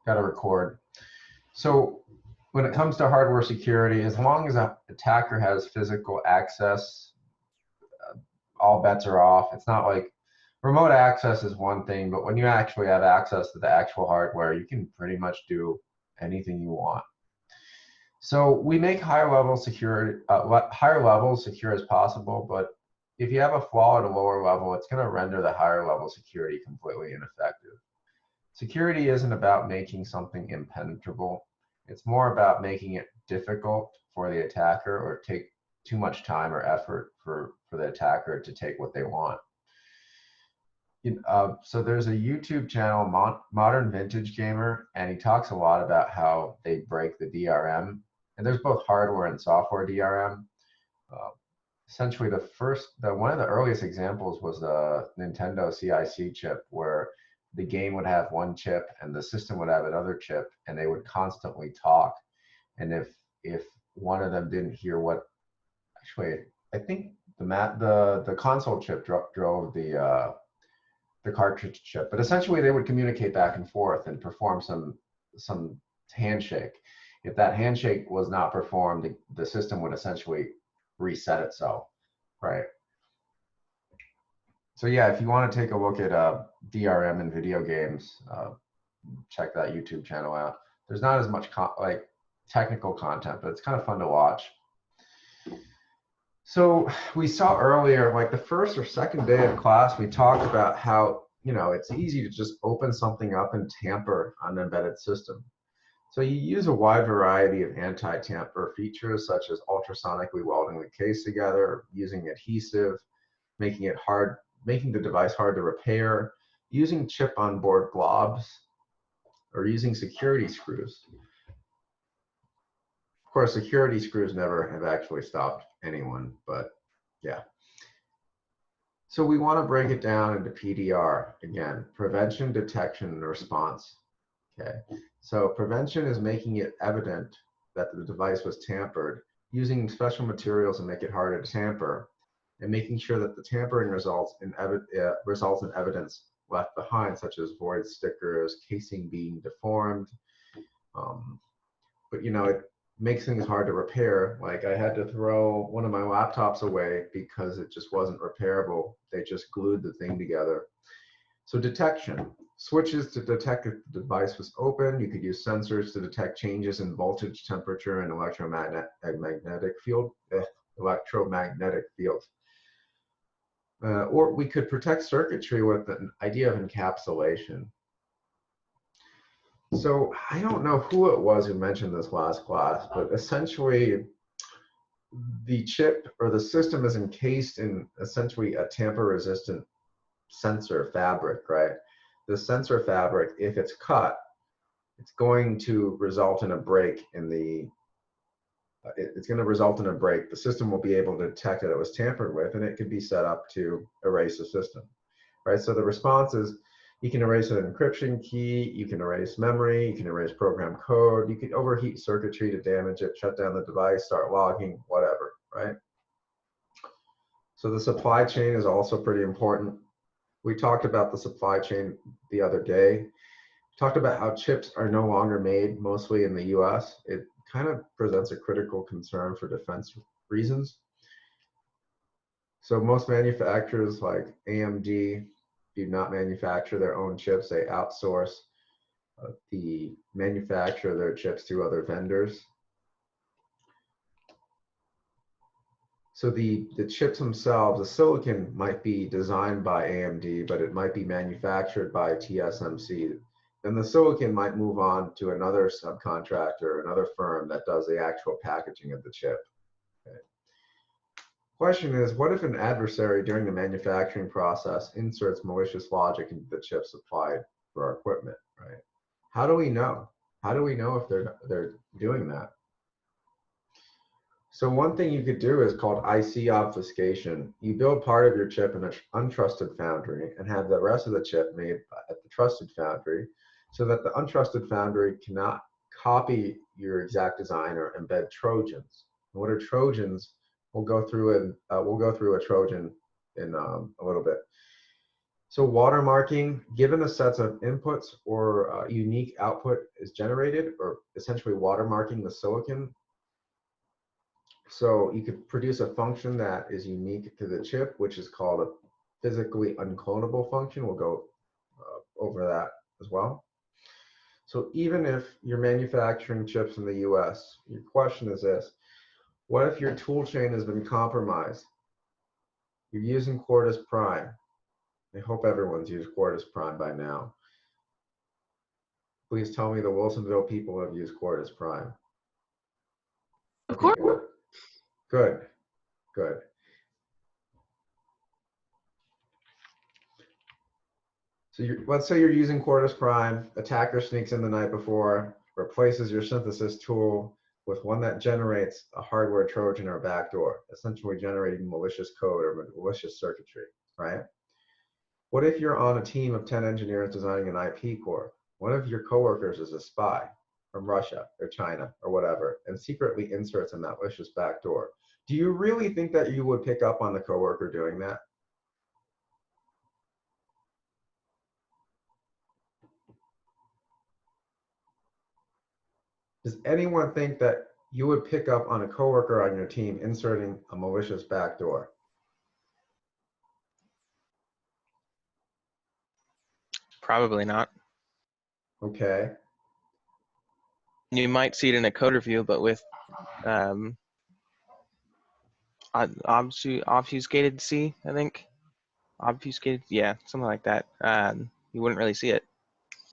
Got to record. So when it comes to hardware security, as long as an attacker has physical access, all bets are off. It's not like remote access is one thing, but when you actually have access to the actual hardware, you can pretty much do anything you want. So we make higher levels secure as possible, but if you have a flaw at a lower level, it's going to render the higher level security completely ineffective. Security isn't about making something impenetrable. It's more about making it difficult for the attacker or take too much time or effort for the attacker to take what they want. So there's a YouTube channel, Modern Vintage Gamer, and he talks a lot about how they break the DRM. And there's both hardware and software DRM. Essentially, one of the earliest examples was the Nintendo CIC chip, where the game would have one chip and the system would have another chip, and they would constantly talk. And if one of them didn't hear what, actually, I think the console chip drove the cartridge chip, but essentially they would communicate back and forth and perform some handshake. If that handshake was not performed, the system would essentially reset itself, right? So yeah, if you want to take a look at DRM in video games, check that YouTube channel out. There's not as much technical content, but it's kind of fun to watch. So we saw earlier, like the first or second day of class, we talked about how, it's easy to just open something up and tamper on an embedded system. So you use a wide variety of anti-tamper features, such as ultrasonically welding the case together, using adhesive, making the device hard to repair, using chip on board globs, or using security screws. Of course, security screws never have actually stopped anyone, but yeah. So we want to break it down into PDR. Again, prevention, detection, and response. Okay. So prevention is making it evident that the device was tampered, using special materials to make it harder to tamper, and making sure that the tampering results in evidence left behind, such as void stickers, casing being deformed. But it makes things hard to repair. Like I had to throw one of my laptops away because it just wasn't repairable. They just glued the thing together. So detection. Switches to detect if the device was open. You could use sensors to detect changes in voltage, temperature, and electromagnetic field. Or we could protect circuitry with an idea of encapsulation. So I don't know who it was who mentioned this last class, but essentially the chip or the system is encased in essentially a tamper-resistant sensor fabric, right? The sensor fabric, if it's cut, it's going to result in a break in the, it's going to result in a break. The system will be able to detect that it was tampered with, and it could be set up to erase the system, right? So the response is, you can erase an encryption key, you can erase memory, you can erase program code, you can overheat circuitry to damage it, shut down the device, start logging, whatever, right? So the supply chain is also pretty important. We talked about the supply chain the other day. We talked about how chips are no longer made, mostly in the US. It kind of presents a critical concern for defense reasons. So most manufacturers like AMD do not manufacture their own chips. They outsource the manufacture of their chips to other vendors. So the chips themselves, the silicon might be designed by AMD, but it might be manufactured by TSMC. Then the silicon might move on to another subcontractor, another firm that does the actual packaging of the chip. Okay. Question is, what if an adversary during the manufacturing process inserts malicious logic into the chip supplied for our equipment, right? How do we know? How do we know if they're doing that? So one thing you could do is called IC obfuscation. You build part of your chip in an untrusted foundry and have the rest of the chip made at the trusted foundry so that the untrusted foundry cannot copy your exact design or embed Trojans. And what are Trojans? We'll go through a Trojan in a little bit. So watermarking, given a set of inputs or unique output is generated, or essentially watermarking the silicon. So you could produce a function that is unique to the chip, which is called a physically unclonable function. We'll go over that as well. So even if you're manufacturing chips in the US, your question is this: what if your tool chain has been compromised? You're using Quartus Prime. I hope everyone's used Quartus Prime by now. Please tell me the Wilsonville people have used Quartus Prime. Of Okay, course. good, good. So let's say you're using Quartus Prime, attacker sneaks in the night before, replaces your synthesis tool with one that generates a hardware Trojan or backdoor, essentially generating malicious code or malicious circuitry, right? What if you're on a team of 10 engineers designing an IP core? One of your coworkers is a spy from Russia or China or whatever, and secretly inserts a malicious backdoor. Do you really think that you would pick up on the coworker doing that? Does anyone think that you would pick up on a coworker on your team inserting a malicious backdoor? Probably not. Okay. You might see it in a code review, but with obfuscated C, I think. Obfuscated, yeah, something like that. You wouldn't really see it.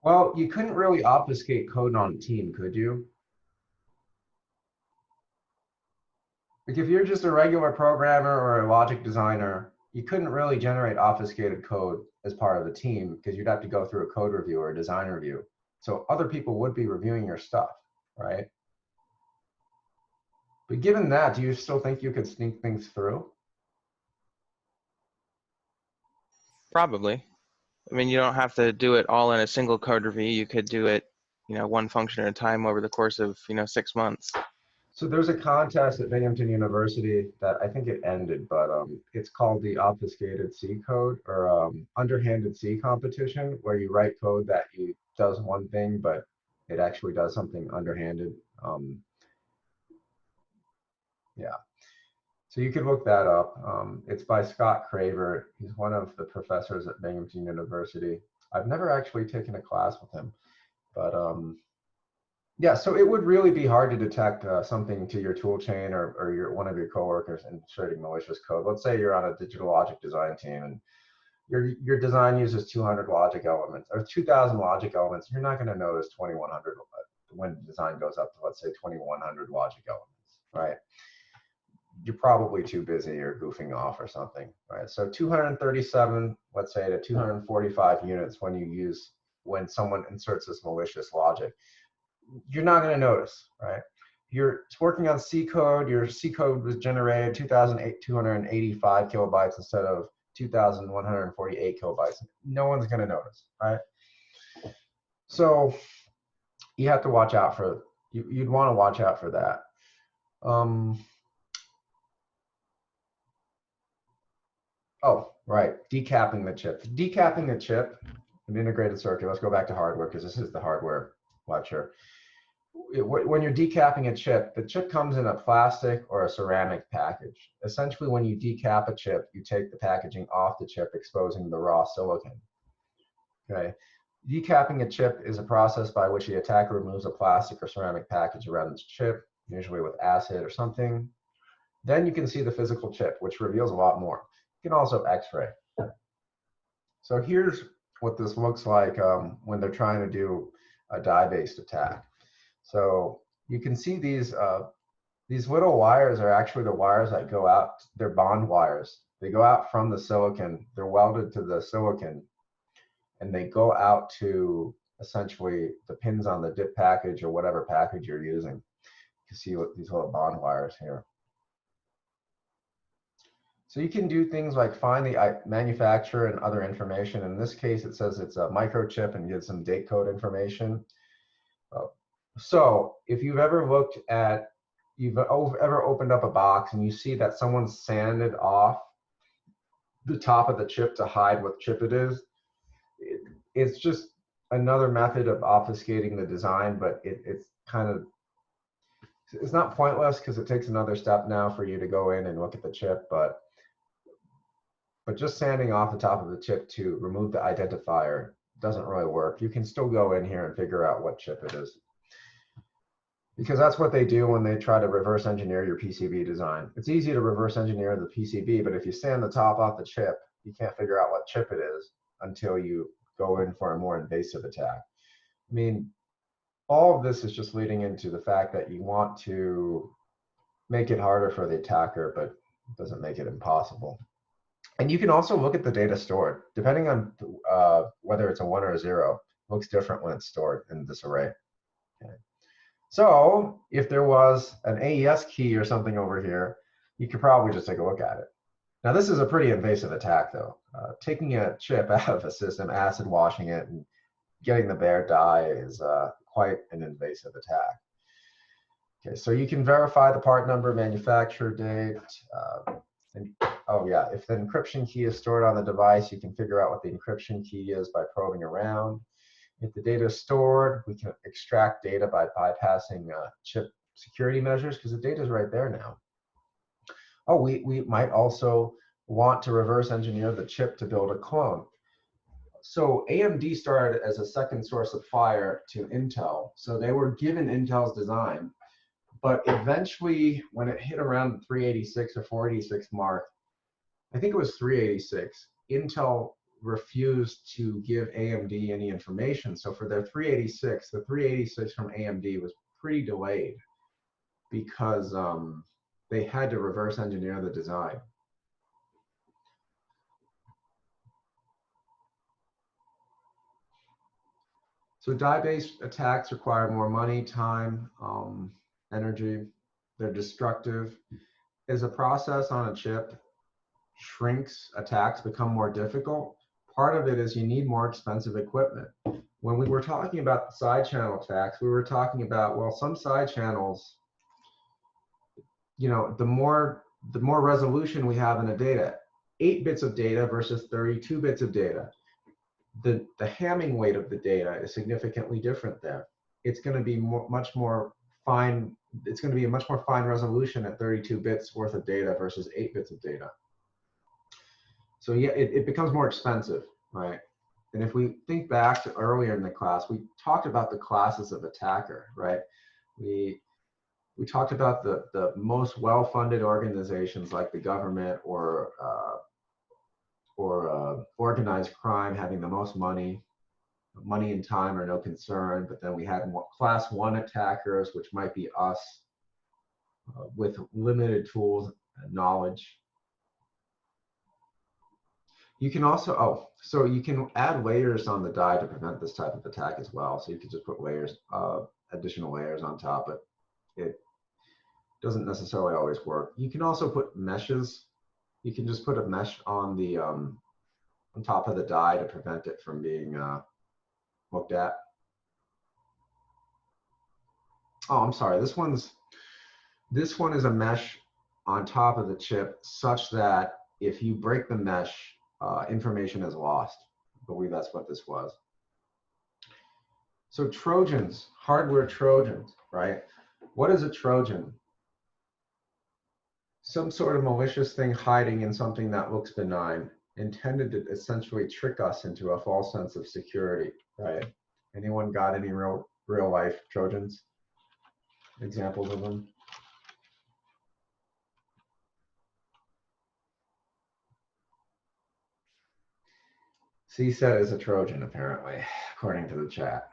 Well, you couldn't really obfuscate code on a team, could you? Like if you're just a regular programmer or a logic designer, you couldn't really generate obfuscated code as part of the team because you'd have to go through a code review or a design review. So other people would be reviewing your stuff, right? But given that, do you still think you could sneak things through? Probably. I mean, you don't have to do it all in a single code review. You could do it, one function at a time over the course of, 6 months. So there's a contest at Binghamton University that I think it ended, but it's called the Obfuscated C Code or Underhanded C competition, where you write code that does one thing, but it actually does something underhanded. Yeah. So you could look that up. It's by Scott Craver. He's one of the professors at Binghamton University. I've never actually taken a class with him, but yeah, so it would really be hard to detect something to your tool chain or one of your coworkers inserting malicious code. Let's say you're on a digital logic design team and your design uses 200 logic elements or 2,000 logic elements. You're not going to notice 2,100 when the design goes up to, let's say, 2,100 logic elements, right? You're probably too busy or goofing off or something, right? So 237, let's say, to 245 units when someone inserts this malicious logic, you're not going to notice, right? You're working on C code. Your C code was generated 2,285 kilobytes instead of 2,148 kilobytes. No one's going to notice, right? So you have to watch out for, you'd want to watch out for that. Oh, right, decapping the chip. Decapping the chip, an integrated circuit, let's go back to hardware because this is the hardware lecture. When you're decapping a chip, the chip comes in a plastic or a ceramic package. Essentially, when you decap a chip, you take the packaging off the chip, exposing the raw silicon. Okay. Decapping a chip is a process by which the attacker removes a plastic or ceramic package around the chip, usually with acid or something. Then you can see the physical chip, which reveals a lot more. You can also X-ray. So here's what this looks like when they're trying to do a dye-based attack. So you can see these little wires are actually the wires that go out. They're bond wires. They go out from the silicon. They're welded to the silicon, and they go out to essentially the pins on the dip package or whatever package you're using. You can see these little bond wires here. So you can do things like find the manufacturer and other information. In this case, it says it's a microchip and gives some date code information. So if you've ever ever opened up a box and you see that someone sanded off the top of the chip to hide what chip it is, it's just another method of obfuscating the design, but it's kind of, it's not pointless because it takes another step now for you to go in and look at the chip, but just sanding off the top of the chip to remove the identifier doesn't really work. You can still go in here and figure out what chip it is, because that's what they do when they try to reverse engineer your PCB design. It's easy to reverse engineer the PCB, but if you sand the top off the chip, you can't figure out what chip it is until you go in for a more invasive attack. I mean, all of this is just leading into the fact that you want to make it harder for the attacker, but it doesn't make it impossible. And you can also look at the data stored. Depending on whether it's a 1 or a 0, it looks different when it's stored in this array. Okay. So if there was an AES key or something over here, you could probably just take a look at it. Now, this is a pretty invasive attack, though. Taking a chip out of a system, acid washing it, and getting the bare die is quite an invasive attack. Okay, so you can verify the part number, manufacturer date, and oh yeah, if the encryption key is stored on the device, you can figure out what the encryption key is by probing around. If the data is stored, we can extract data by bypassing chip security measures because the data is right there now. Oh, we might also want to reverse engineer the chip to build a clone. So AMD started as a second source supplier to Intel. So they were given Intel's design, but eventually when it hit around the 386 or 486 mark, I think it was 386, Intel refused to give AMD any information. So for their 386, the 386 from AMD was pretty delayed because they had to reverse engineer the design. So die-based attacks require more money, time, energy. They're destructive. As a process on a chip shrinks, attacks become more difficult. Part of it is you need more expensive equipment. When we were talking about the side channel attacks, we were talking about, well, some side channels, you know, the more resolution we have in the data, 8 bits of data versus 32 bits of data. The Hamming weight of the data is significantly different there. It's going to be much more fine. It's going to be a much more fine resolution at 32 bits worth of data versus 8 bits of data. So yeah, it becomes more expensive, right? And if we think back to earlier in the class, we talked about the classes of attacker, right? We talked about the most well-funded organizations like the government or organized crime having the most money and time are no concern. But then we had class 1 attackers, which might be us with limited tools and knowledge. You can also, so you can add layers on the die to prevent this type of attack as well. So you could just put layers, additional layers on top, but it doesn't necessarily always work. You can also put meshes. You can just put a mesh on the on top of the die to prevent it from being looked at. Oh, I'm sorry. This one is a mesh on top of the chip, such that if you break the mesh, information is lost. I believe that's what this was. So Trojans, hardware Trojans, right? What is a Trojan? Some sort of malicious thing hiding in something that looks benign, intended to essentially trick us into a false sense of security, right? Anyone got any real life Trojans? Examples of them? CSET is a Trojan, apparently, according to the chat.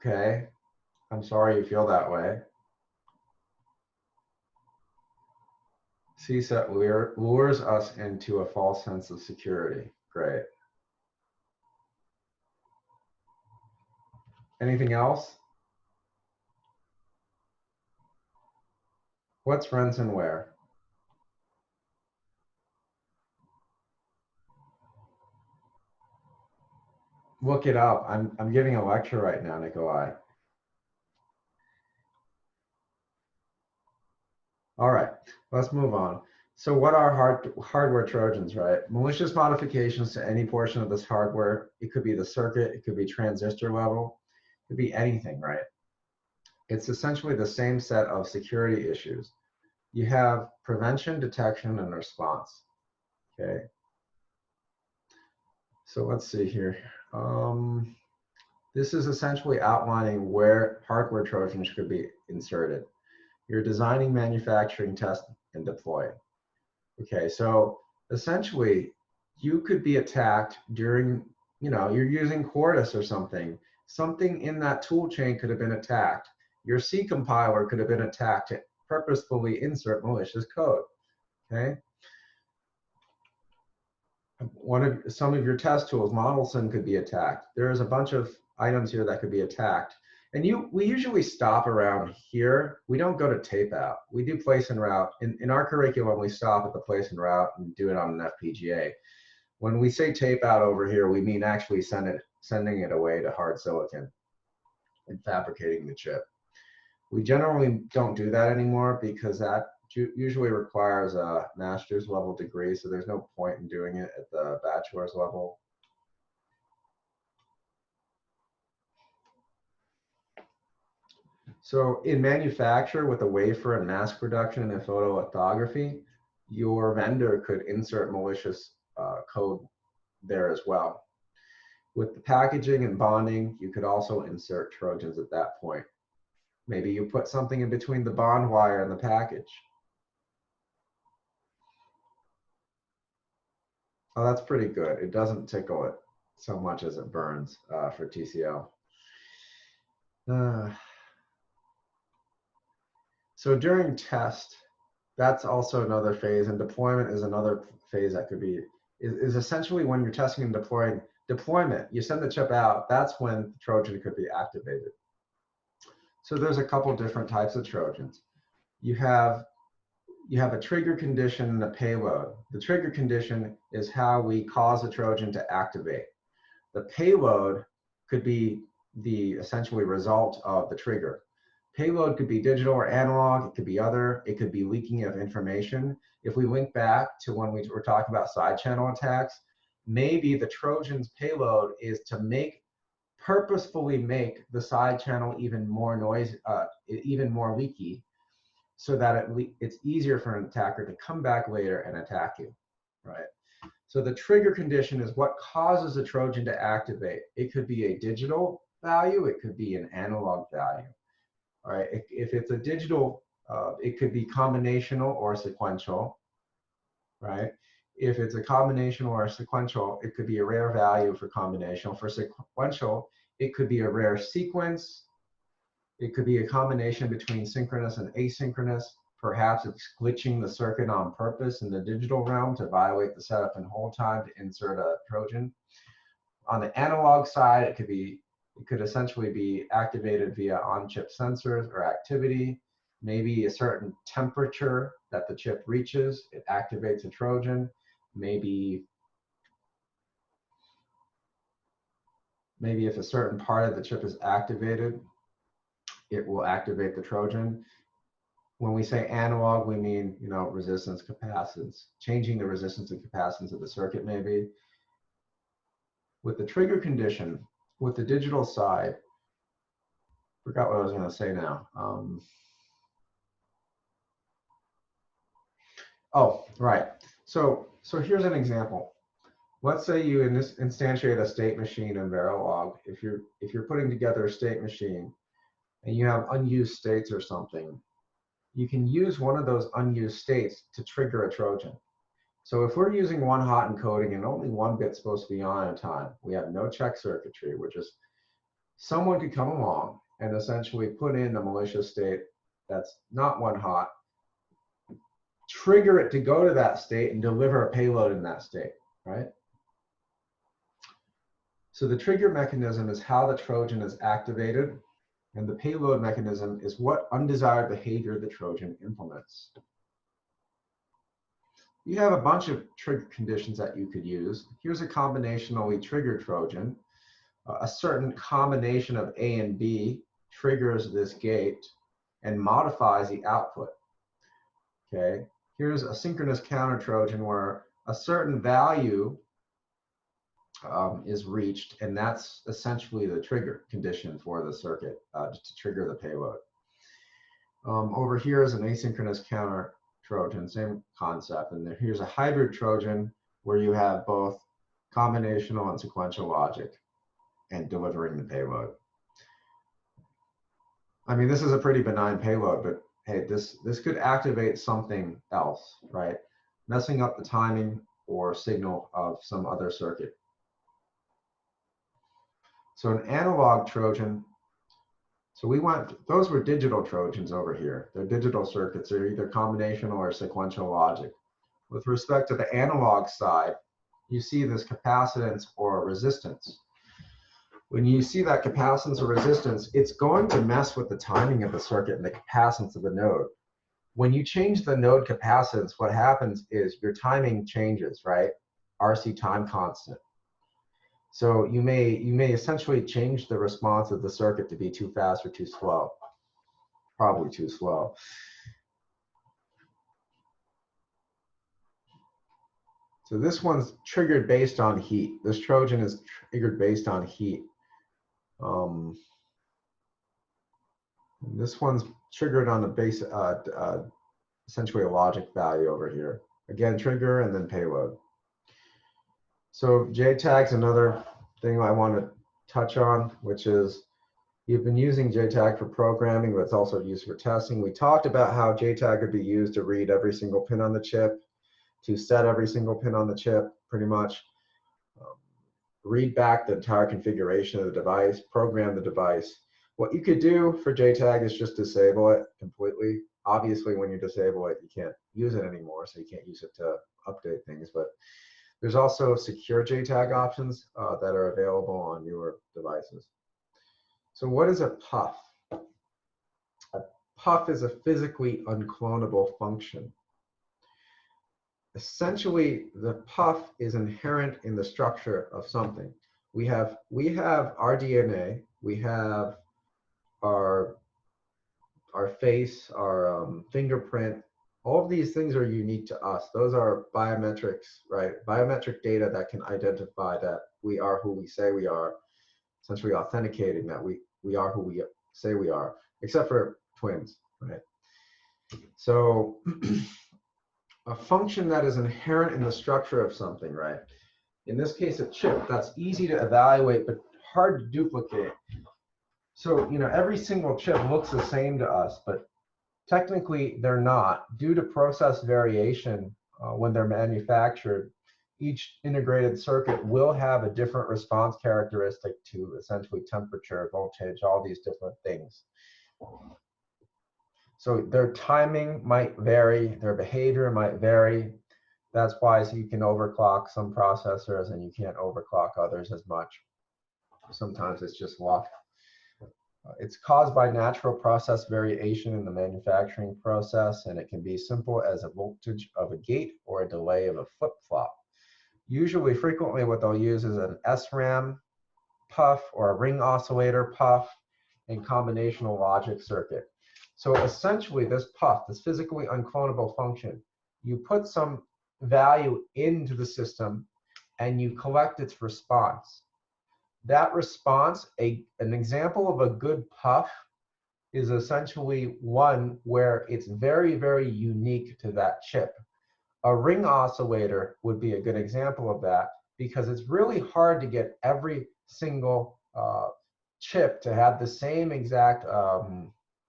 Okay, I'm sorry you feel that way. CSET lures us into a false sense of security. Great. Anything else? What's ransomware? Look it up. I'm giving a lecture right now, Nikolai. All right, let's move on. So what are hardware Trojans, right? Malicious modifications to any portion of this hardware. It could be the circuit, it could be transistor level, it could be anything, right? It's essentially the same set of security issues. You have prevention, detection, and response, okay? So let's see here. This is essentially outlining where hardware Trojans could be inserted. You're designing, manufacturing, test, and deploy. Okay, so essentially, you could be attacked during, you're using Quartus or something. Something in that tool chain could have been attacked. Your C compiler could have been attacked to purposefully insert malicious code. Okay. Some of your test tools, Modelson, could be attacked. There's a bunch of items here that could be attacked. And we usually stop around here. We don't go to tape out. We do place and route. In our curriculum, we stop at the place and route and do it on an FPGA. When we say tape out over here, we mean actually sending it away to hard silicon and fabricating the chip. We generally don't do that anymore because that usually requires a master's level degree, so there's no point in doing it at the bachelor's level. So in manufacture with a wafer and mask production and photolithography, your vendor could insert malicious code there as well. With the packaging and bonding, you could also insert Trojans at that point. Maybe you put something in between the bond wire and the package. Oh, that's pretty good. It doesn't tickle it so much as it burns for TCL. So during test, that's also another phase, and deployment is another phase that could be, is essentially when you're testing and deploying. Deployment, you send the chip out, that's when the Trojan could be activated. So there's a couple different types of Trojans. You have a trigger condition and a payload. The trigger condition is how we cause the Trojan to activate. The payload could be the essentially result of the trigger. Payload could be digital or analog, it could be other, it could be leaking of information. If we link back to when we were talking about side channel attacks, maybe the Trojan's payload is to purposefully make the side channel even more even more leaky, so that it's easier for an attacker to come back later and attack you, right? So the trigger condition is what causes the Trojan to activate. It could be a digital value, it could be an analog value. All right, if it's a digital, it could be combinational or sequential, right? If it's a combinational or a sequential, it could be a rare value for combinational. For sequential, it could be a rare sequence. It could be a combination between synchronous and asynchronous. Perhaps it's glitching the circuit on purpose in the digital realm to violate the setup and hold time to insert a Trojan. On the analog side, it could essentially be activated via on-chip sensors or activity. Maybe a certain temperature that the chip reaches, it activates a Trojan. Maybe if a certain part of the chip is activated, it will activate the Trojan. When we say analog, we mean, resistance, capacitance, changing the resistance and capacitance of the circuit maybe. With the trigger condition, with the digital side, forgot what I was going to say now. Oh, right. So here's an example. Let's say you instantiate a state machine in Verilog. If you're putting together a state machine and you have unused states or something, you can use one of those unused states to trigger a Trojan. So if we're using one hot encoding and only one bit's supposed to be on at a time, we have no check circuitry, someone could come along and essentially put in a malicious state that's not one hot, trigger it to go to that state and deliver a payload in that state, right? So the trigger mechanism is how the Trojan is activated, and the payload mechanism is what undesired behavior the Trojan implements. You have a bunch of trigger conditions that you could use. Here's a combinationally triggered Trojan. A certain combination of A and B triggers this gate and modifies the output. Okay. here's a synchronous counter Trojan where a certain value is reached, and that's essentially the trigger condition for the circuit to trigger the payload. Over here is an asynchronous counter Trojan, same concept. And here's a hybrid Trojan where you have both combinational and sequential logic and delivering the payload. I mean, this is a pretty benign payload, but hey, this could activate something else, right? Messing up the timing or signal of some other circuit. So an analog Trojan, so those were digital Trojans over here. They're digital circuits. They're either combinational or sequential logic. With respect to the analog side, you see this capacitance or resistance. When you see that capacitance or resistance, it's going to mess with the timing of the circuit and the capacitance of the node. When you change the node capacitance, what happens is your timing changes, right? RC time constant. So you may essentially change the response of the circuit to be too fast or too slow. Probably too slow. So this one's triggered based on heat. This Trojan is triggered based on heat. This one's triggered on a base, essentially a logic value over here. Again, trigger and then payload. So JTAG's another thing I want to touch on, which is you've been using JTAG for programming, but it's also used for testing. We talked about how JTAG could be used to read every single pin on the chip, to set every single pin on the chip, pretty much. Read back the entire configuration of the device, program the device. What you could do for JTAG is just disable it completely. Obviously, when you disable it, you can't use it anymore, so you can't use it to update things. But there's also secure JTAG options that are available on newer devices. So what is a puff? A puff is a physically unclonable function. Essentially, the puff is inherent in the structure of something. We have our DNA, we have our face, our fingerprint. All of these things are unique to us. Those are biometrics, right? Biometric data that can identify that we are who we say we are, essentially authenticating that we are who we say we are, except for twins, right? So a function that is inherent in the structure of something, right? In this case, a chip, that's easy to evaluate, but hard to duplicate. So, every single chip looks the same to us, but technically they're not. Due to process variation, when they're manufactured, each integrated circuit will have a different response characteristic to essentially temperature, voltage, all these different things. So their timing might vary, their behavior might vary. That's why you can overclock some processors and you can't overclock others as much. Sometimes it's just luck. It's caused by natural process variation in the manufacturing process, and it can be simple as a voltage of a gate or a delay of a flip-flop. Usually, frequently, what they'll use is an SRAM puff or a ring oscillator puff and combinational logic circuit. So essentially, this puff, this physically unclonable function, you put some value into the system and you collect its response. That response, an example of a good puff is essentially one where it's very, very unique to that chip. A ring oscillator would be a good example of that because it's really hard to get every single chip to have the same exact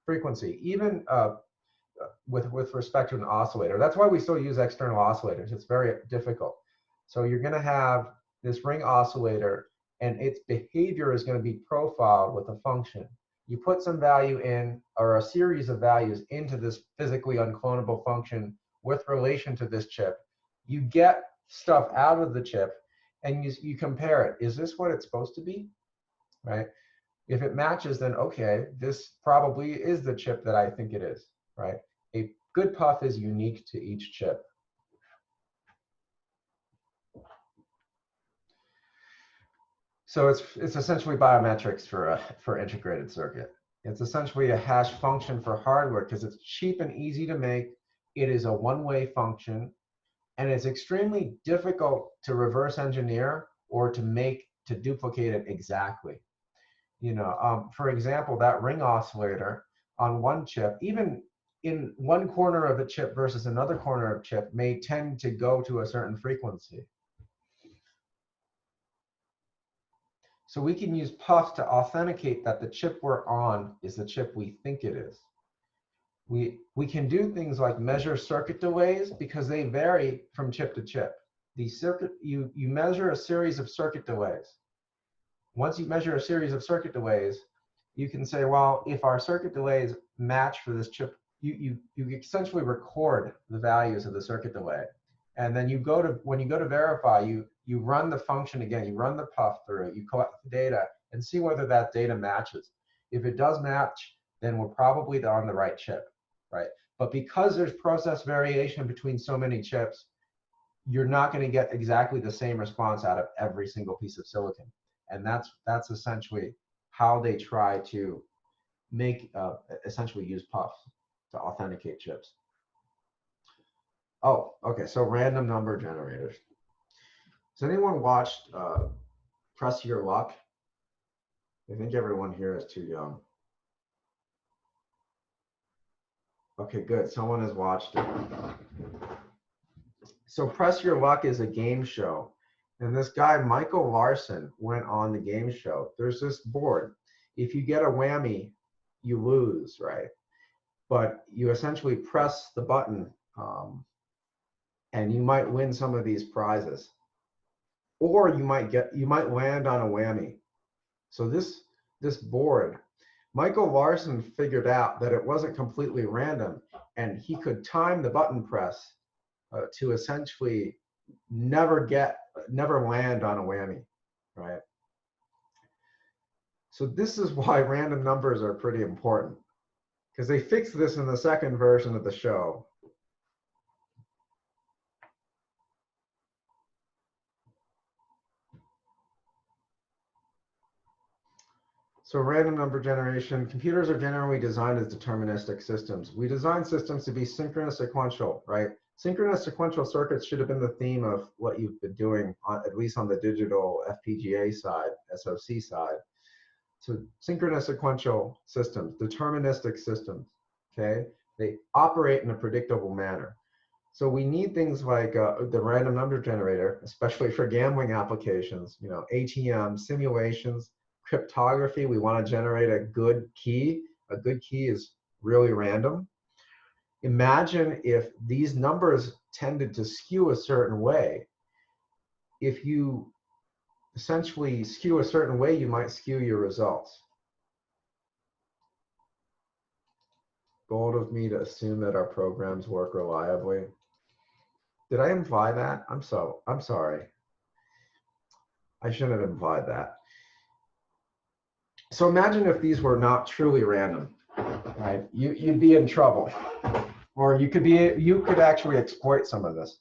frequency, even with respect to an oscillator. That's why we still use external oscillators. It's very difficult. So you're going to have this ring oscillator, and its behavior is going to be profiled with a function. You put some value in, or a series of values into this physically unclonable function with relation to this chip. You get stuff out of the chip, and you compare it. Is this what it's supposed to be, right? If it matches, then okay, this probably is the chip that I think it is, right? A good puff is unique to each chip. So it's essentially biometrics for integrated circuit. It's essentially a hash function for hardware because it's cheap and easy to make, it is a one-way function, and it's extremely difficult to reverse engineer or to duplicate it exactly. For example, that ring oscillator on one chip, even in one corner of a chip versus another corner of chip, may tend to go to a certain frequency. So we can use puff to authenticate that the chip we're on is the chip we think it is. We can do things like measure circuit delays because they vary from chip to chip. You measure a series of circuit delays. Once you measure a series of circuit delays, you can say, well, if our circuit delays match for this chip, you essentially record the values of the circuit delay. And then when you go to verify, you run the function again, you run the puff through, you collect the data and see whether that data matches. If it does match, then we're probably on the right chip, right? But because there's process variation between so many chips, you're not going to get exactly the same response out of every single piece of silicon. And that's essentially how they try to essentially use puff to authenticate chips. Oh, okay, so random number generators. Has anyone watched Press Your Luck? I think everyone here is too young. Okay, good, someone has watched it. So Press Your Luck is a game show. And this guy, Michael Larson, went on the game show. There's this board. If you get a whammy, you lose, right? But you essentially press the button and you might win some of these prizes. Or you might land on a whammy. So this board, Michael Larson figured out that it wasn't completely random, and he could time the button press to essentially never land on a whammy, right? So this is why random numbers are pretty important, because they fixed this in the second version of the show. So random number generation, computers are generally designed as deterministic systems. We design systems to be synchronous sequential, right? Synchronous sequential circuits should have been the theme of what you've been doing, at least on the digital FPGA side, SoC side. So synchronous sequential systems, deterministic systems, okay? They operate in a predictable manner. So we need things like the random number generator, especially for gambling applications, ATM, simulations, cryptography. We want to generate a good key. A good key is really random. Imagine if these numbers tended to skew a certain way. If you essentially skew a certain way, you might skew your results. Bold of me to assume that our programs work reliably. Did I imply that? I'm sorry. I shouldn't have implied that. So imagine if these were not truly random, right? You'd be in trouble, or you could actually exploit some of this.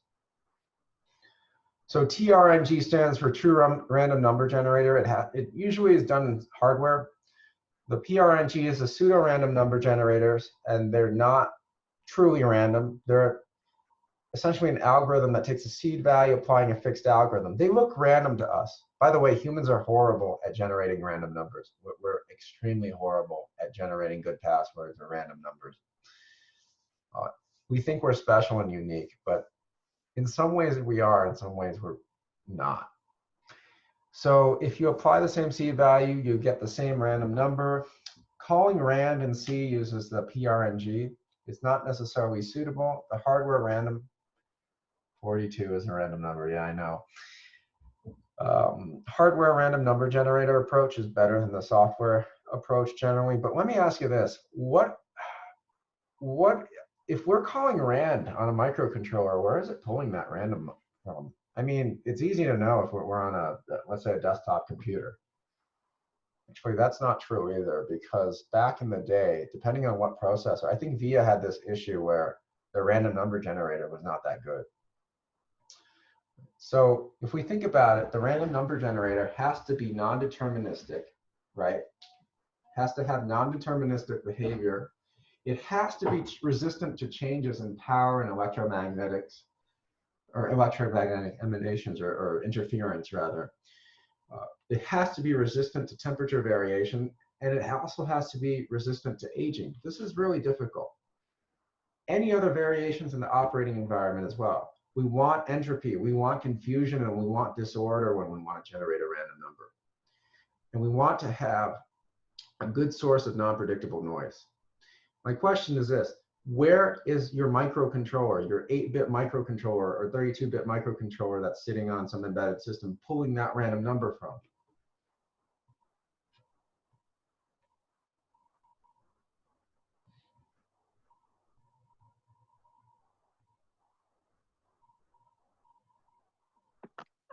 So TRNG stands for True Random Number Generator. It usually is done in hardware. The PRNG is a pseudo-random number generators, and they're not truly random. They're essentially an algorithm that takes a seed value applying a fixed algorithm. They look random to us. By the way, humans are horrible at generating random numbers. We're extremely horrible at generating good passwords or random numbers. We think we're special and unique, but in some ways we are, in some ways we're not. So if you apply the same seed value, you get the same random number. Calling rand in C uses the PRNG. It's not necessarily suitable. The hardware random, 42 is a random number, yeah, I know. Hardware random number generator approach is better than the software approach generally, but let me ask you this. What if we're calling rand on a microcontroller, where is it pulling that random from? I mean, it's easy to know if we're on let's say a desktop computer. Actually, that's not true either, because back in the day, depending on what processor, I think VIA had this issue where the random number generator was not that good. So if we think about it, the random number generator has to be non-deterministic, right? Has to have non-deterministic behavior, It has to be resistant to changes in power and electromagnetics, or electromagnetic emanations, or interference rather. It has to be resistant to temperature variation, and it also has to be resistant to aging. This is really difficult. Any other variations in the operating environment as well. We want entropy, we want confusion, and we want disorder when we want to generate a random number. And we want to have a good source of non-predictable noise. My question is this: where is your microcontroller, your 8-bit microcontroller or 32-bit microcontroller that's sitting on some embedded system, pulling that random number from?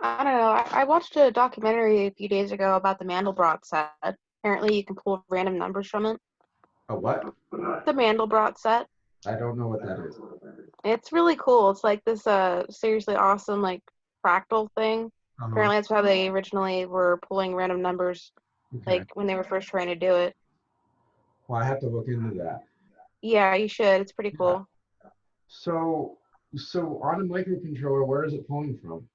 I don't know. I watched a documentary a few days ago about the Mandelbrot set. Apparently, you can pull random numbers from it. A what? The Mandelbrot set. I don't know what that is. It's really cool. It's like this seriously awesome like fractal thing. Apparently, that's how they originally were pulling random numbers, Okay. like when they were first trying to do it. Well, I have to look into that. Yeah, you should. It's pretty cool. So on a microcontroller, where is it pulling from?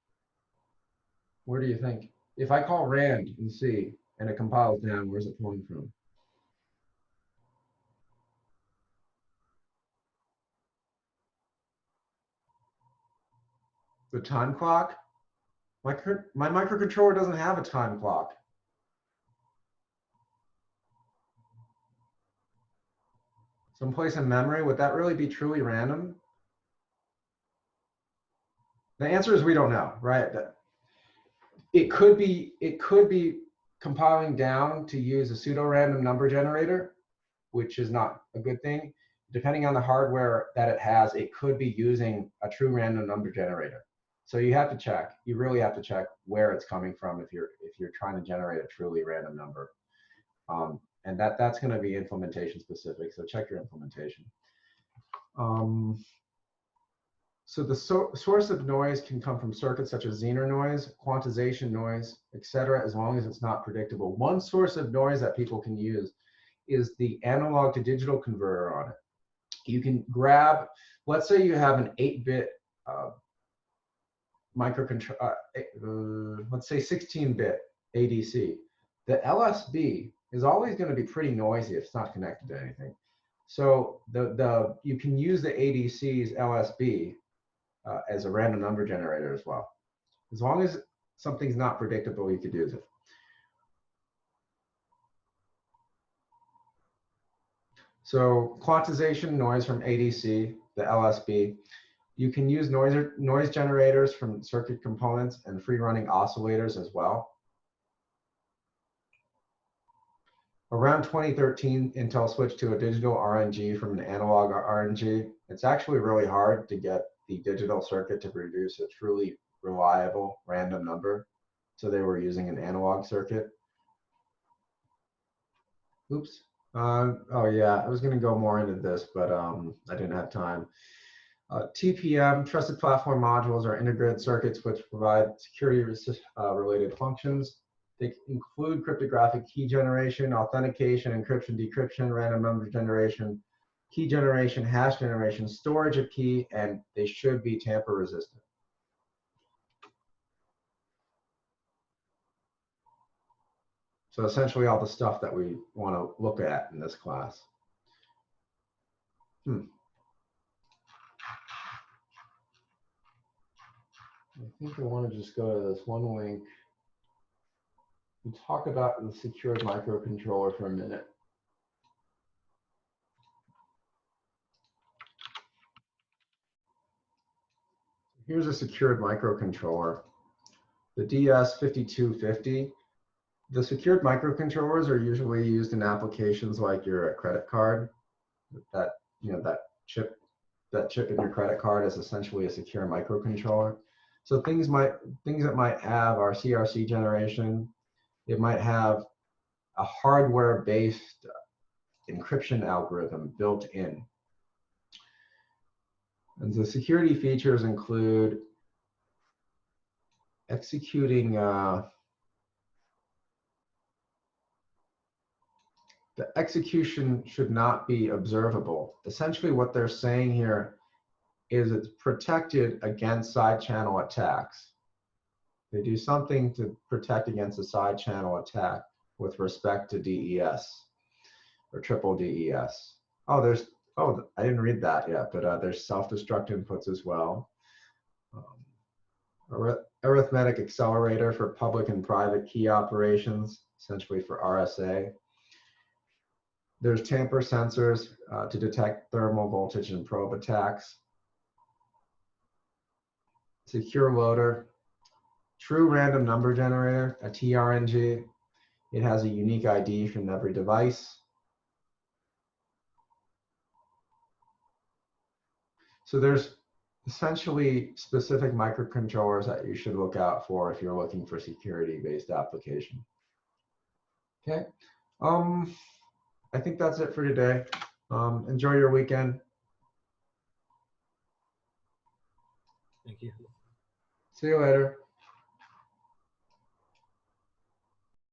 Where do you think? If I call rand and C and it compiles down, where's it pulling from? The time clock? My microcontroller doesn't have a time clock. Someplace in memory, would that really be truly random? The answer is we don't know, right? It could be compiling down to use a pseudo-random number generator, which is not a good thing. Depending on the hardware that it has, it could be using a true random number generator. So you have to check. You really have to check where it's coming from if you're trying to generate a truly random number. And that's going to be implementation specific. So check your implementation. So the source of noise can come from circuits such as Zener noise, quantization noise, etc., as long as it's not predictable. One source of noise that people can use is the analog to digital converter on it. You can grab, let's say you have an 8-bit microcontroller, let's say 16-bit ADC. The LSB is always going to be pretty noisy if it's not connected to anything. So you can use the ADC's LSB as a random number generator as well. As long as something's not predictable, you could use it. So quantization noise from ADC, the LSB. You can use noise generators from circuit components and free-running oscillators as well. Around 2013, Intel switched to a digital RNG from an analog RNG. It's actually really hard to get the digital circuit to produce a truly reliable random number. So they were using an analog circuit. Oops. Oh yeah, I was gonna go more into this, but I didn't have time. TPM, Trusted Platform Modules, are integrated circuits which provide security related functions. They include cryptographic key generation, authentication, encryption, decryption, random number generation, key generation, hash generation, storage of key, and they should be tamper resistant. So essentially all the stuff that we want to look at in this class. I think I want to just go to this one link and talk about the secured microcontroller for a minute. Here's a secured microcontroller, the DS5250. The secured microcontrollers are usually used in applications like your credit card. That chip in your credit card is essentially a secure microcontroller. So things that might have are CRC generation. It might have a hardware-based encryption algorithm built in. And the security features include executing the execution should not be observable. Essentially what they're saying here is it's protected against side channel attacks. They do something to protect against a side channel attack with respect to DES or triple DES. Oh, I didn't read that yet, but there's self-destruct inputs as well. Arithmetic accelerator for public and private key operations, essentially for RSA. There's tamper sensors to detect thermal voltage and probe attacks. Secure loader, true random number generator, a TRNG. It has a unique ID from every device. So there's essentially specific microcontrollers that you should look out for if you're looking for security-based application. Okay, I think that's it for today. Enjoy your weekend. Thank you. See you later.